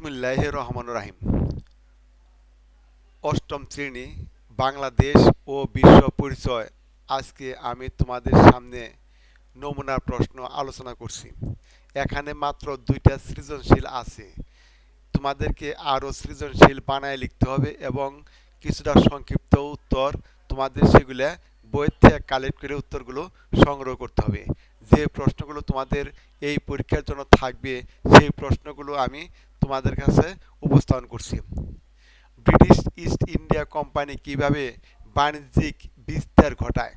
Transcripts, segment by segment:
বিসমিল্লাহির রহমানির রহিম। অষ্টম শ্রেণী বাংলাদেশ ও বিশ্ব পরিচয়। আজকে আমি তোমাদের সামনে নমুনা প্রশ্ন আলোচনা করছি। এখানে মাত্র দুইটা সৃজনশীল আছে। তোমাদেরকে আরও সৃজনশীল বানায় লিখতে হবে এবং কিছুটা সংক্ষিপ্ত উত্তর তোমাদের সেগুলা বই থেকে কালেক্ট করে উত্তরগুলো সংগ্রহ করতে হবে। যে প্রশ্নগুলো তোমাদের এই পরীক্ষার জন্য থাকবে সেই প্রশ্নগুলো আমি তোমাদের কাছে উপস্থাপন করছি। ব্রিটিশ ইস্ট ইন্ডিয়া কোম্পানি কিভাবে বাণিজ্যিক বিস্তার ঘটায়?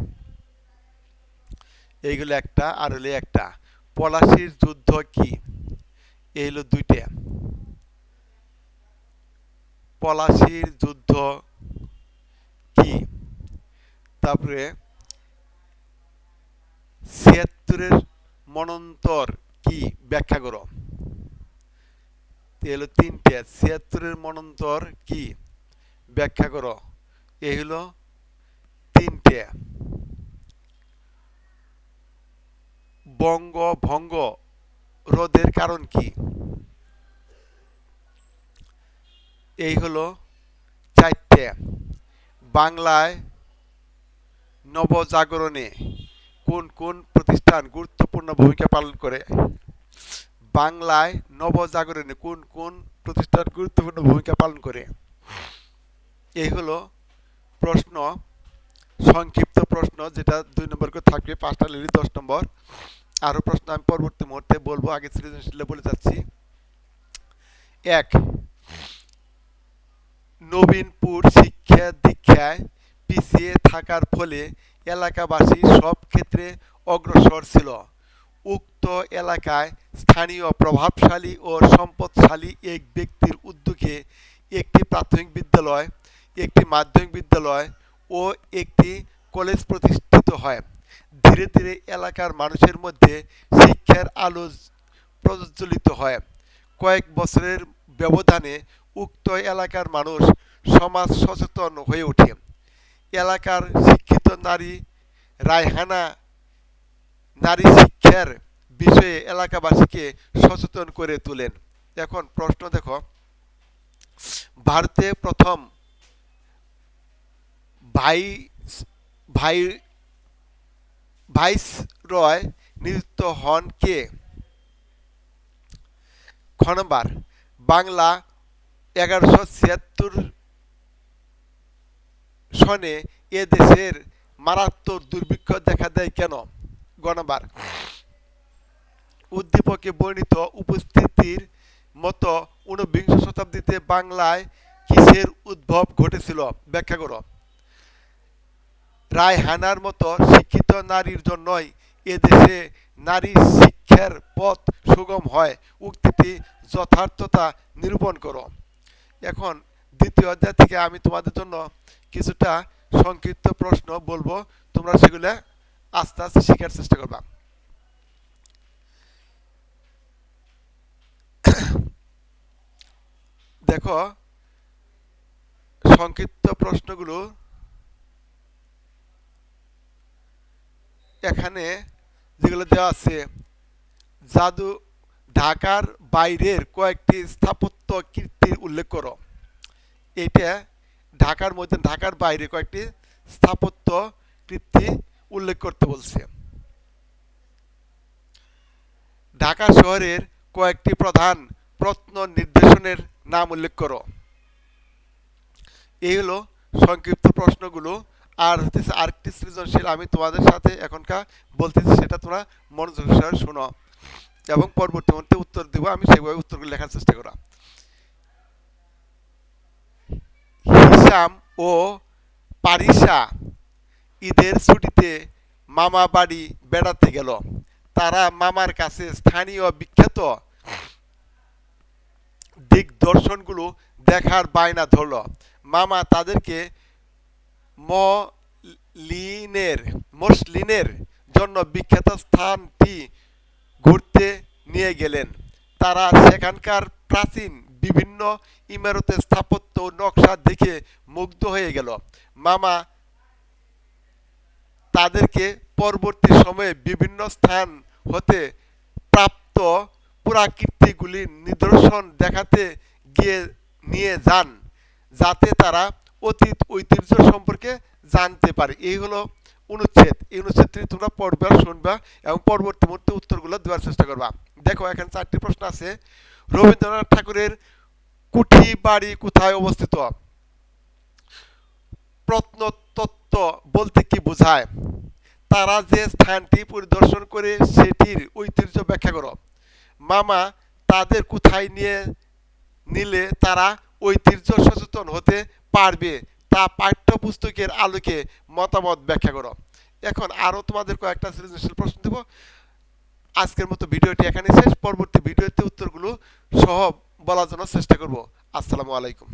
এইগুলো একটা আর হলো একটা। পলাশির যুদ্ধ কি? এই হলো দুইটা। পলাশির যুদ্ধ কি? তারপরে ৭৬-এর মন্বন্তর কি? ব্যাখ্যা করো। এই হলো তিনটে। ৭৬-এর মন্বন্তর কি? ব্যাখ্যা করো। এই হলো তিনটে। বঙ্গভঙ্গ রোধের কারণ কি? এই হলো চারটে। বাংলায় নবজাগরণে কোন কোন প্রতিষ্ঠান গুরুত্বপূর্ণ ভূমিকা পালন করে? বাংলায় নবজাগরণে কোন কোন প্রতিষ্ঠান গুরুত্বপূর্ণ ভূমিকা পালন করে? এই হলো প্রশ্ন, সংক্ষিপ্ত প্রশ্ন, যেটা 2 নম্বর করে থাকবে। 5টা লিখলে 10 নম্বর। আরও প্রশ্ন আমি পরবর্তী মুহূর্তে বলবো, আগে সৃজনশীল বলে যাচ্ছি। 1, নবীনপুর শিক্ষা দীক্ষায় পিছিয়ে থাকার ফলে এলাকাবাসী সব ক্ষেত্রে অগ্রসর ছিল। উক্ত এলাকায় স্থানীয় প্রভাবশালী ও সম্পদশালী এক ব্যক্তির উদ্যোগে একটি প্রাথমিক বিদ্যালয়, একটি মাধ্যমিক বিদ্যালয় ও একটি কলেজ প্রতিষ্ঠিত হয়। ধীরে ধীরে এলাকার মানুষের মধ্যে শিক্ষার আলো প্রজ্বলিত হয়। কয়েক বছরের ব্যবধানে উক্ত এলাকার মানুষ সমাজ সচেতন হয়ে ওঠে। এলাকার শিক্ষিত নারী রায়হানা নারী শিক্ষার বিষয়ে এলাকাবাসীকে সচেতন করে তোলেন। এখন প্রশ্ন দেখো, ভারতে প্রথম ভাই ভাই ভাইসরয় নিযুক্ত হন কে? খ নম্বর, বাংলা 1176 সনে এ দেশের মারাত্মক দুর্ভিক্ষ দেখা দেয় কেন? গ নম্বর, উদ্দীপকে বর্ণিত উপস্থিতির মতো ঊনবিংশ শতাব্দীতে বাংলায় কিসের উদ্ভব ঘটেছিল? ব্যাখ্যা করো। রায়হানার মতো শিক্ষিত নারীর জন্যই এদেশে নারী শিক্ষার পথ সুগম হয়। উক্তিটি যথার্থতা নিরূপণ করো। এখন দ্বিতীয় অধ্যায় থেকে আমি তোমাদের জন্য কিছুটা সংক্ষিপ্ত প্রশ্ন বলবো, তোমরা সেগুলো আস্তে আস্তে শেখার চেষ্টা করবা। দেখো, সংক্ষিপ্ত প্রশ্নগুলো এখানে যেগুলো দেওয়া আছে। জাদু ঢাকার বাইরের কয়েকটি স্থাপত্য কীর্তির উল্লেখ করো। এইটা ঢাকার মধ্যে, ঢাকার বাইরে কয়েকটি স্থাপত্য কীর্তি উল্লেখ করতে বলছে। ঢাকা শহরের কয়েকটি প্রধান প্রত্ন নিদর্শনের নাম উল্লেখ করো। এই হলো সংক্ষিপ্ত প্রশ্নগুলো। আর হচ্ছে আরেকটি সৃজনশীল আমি তোমাদের সাথে এখনকার বলতেছি, সেটা তোমরা মনোযোগ সহকারে শোনো এবং পরবর্তী মুহূর্তে উত্তর দেবো। আমি সেভাবে উত্তরগুলো লেখার চেষ্টা করা। হিসাম ও পারিসা ঈদের ছুটিতে মামা বাড়ি বেড়াতে গেল। তারা মামার কাছে স্থানীয় বিখ্যাত দিকদর্শনগুলো দেখার বায়না ধরল। মামা তাদেরকে মসলিনের জন্য বিখ্যাত স্থানটি ঘুরতে নিয়ে গেলেন। তারা সেখানকার প্রাচীন বিভিন্ন ইমারতের স্থাপত্য ও নকশা দেখে মুগ্ধ হয়ে গেল। মামা তাদেরকে পরবর্তী সময়ে বিভিন্ন স্থান হতে প্রাপ্ত পুরাকীর্তিগুলির নিদর্শন দেখাতে গিয়ে নিয়ে যান, যাতে তারা অতীত ঐতিহ্য সম্পর্কে জানতে পারে। এই হলো অনুচ্ছেদ। এই অনুচ্ছেদটি তোমরা পড়বা, শুনবা এবং পরবর্তী মুহূর্তে উত্তরগুলো দেওয়ার চেষ্টা করবা। দেখো এখানে 4টি প্রশ্ন আছে। রবীন্দ্রনাথ ঠাকুরের কুঠি বাড়ি কোথায় অবস্থিত? প্রত্নতত্ত্ব বলতে কি বোঝায়? তারা যে স্থানটি পরিদর্শন করে সেটির ঐতিহ্য ব্যাখ্যা করো। মামা তাদের কোথায় নিলে তারা ঐতিহ্য সচেতন হতে পারবে তা পাঠ্যপুস্তকের আলোকে মতামত ব্যাখ্যা করো। এখন আরও তোমাদের কয়েকটা সৃজনশীল প্রশ্ন দেব। আজকের মতো ভিডিওটি এখানে শেষ। পরবর্তী ভিডিওতে উত্তরগুলো সহ বলার জন্য চেষ্টা করব। আসসালামু আলাইকুম।